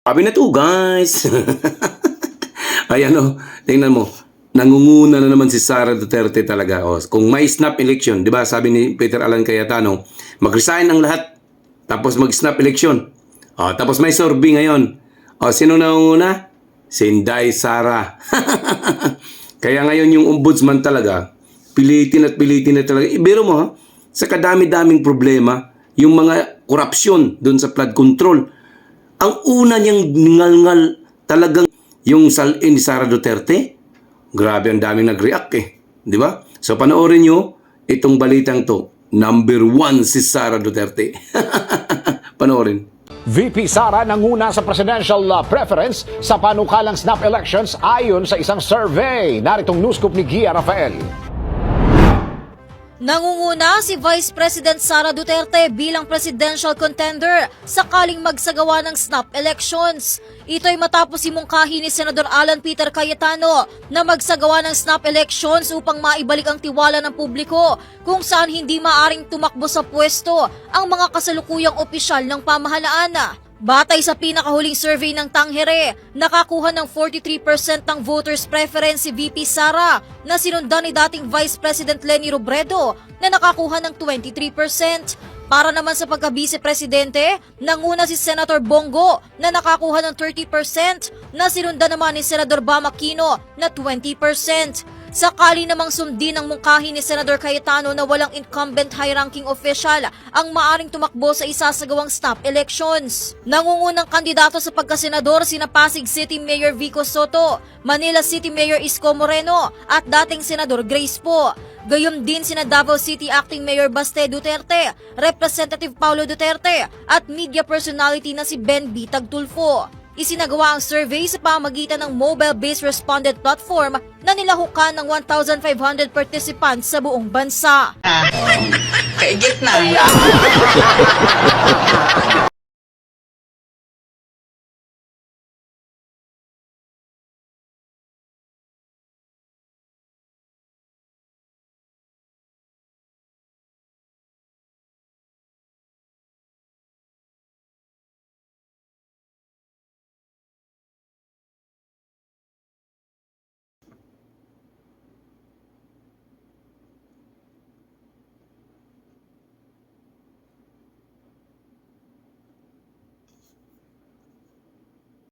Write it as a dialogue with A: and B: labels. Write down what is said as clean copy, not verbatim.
A: Sabi na to, guys. Ay tingnan mo. Nangunguna na naman si Sara Duterte talaga. O, kung may snap election, di ba sabi ni Peter Alan Cayetano, mag-resign ang lahat, tapos mag-snap election. O, tapos may survey ngayon. O, sino nangunguna? Si Inday Sara. Kaya ngayon yung ombudsman talaga, pilitin na talaga. Ibiro mo ha, sa kadami-daming problema, yung mga korupsyon dun sa flood control, ang una niyang ngal-ngal talagang yung salin ni Sara Duterte. Grabe, ang daming nag-react di ba? So panoorin nyo itong balitang to. Number 1 si Sara Duterte. Panoorin.
B: VP Sara nanguna sa presidential preference sa panukalang snap elections ayon sa isang survey. Naritong news scoop ni Gia Rafael.
C: Nangunguna si Vice President Sara Duterte bilang presidential contender sakaling magsagawa ng snap elections. Ito'y matapos imungkahi ni Senador Alan Peter Cayetano na magsagawa ng snap elections upang maibalik ang tiwala ng publiko kung saan hindi maaring tumakbo sa pwesto ang mga kasalukuyang opisyal ng pamahalaan. Batay sa pinakahuling survey ng Tanghere, nakakuha ng 43% ng voters preference si VP Sara na sinundan ni dating Vice President Leni Robredo na nakakuha ng 23%. Para naman sa pagka-vice-presidente, nanguna si Senator Bongo na nakakuha ng 30% na sinundan naman ni Senador Bam Aquino na 20%. Sakali namang sundin ang mungkahi ni Senador Cayetano na walang incumbent high-ranking official ang maaring tumakbo sa isasagawang snap elections. Nangungunang kandidato sa pagkasenador sina Pasig City Mayor Vico Soto, Manila City Mayor Isko Moreno at dating Senador Grace Poe. Gayun din sina Davao City Acting Mayor Baste Duterte, Representative Paulo Duterte at media personality na si Ben B. Tagtulfo. Isinagawa ang survey sa pamagitan ng mobile-based respondent platform na nilahukan ng 1,500 participants sa buong bansa.
D: Kaigit na.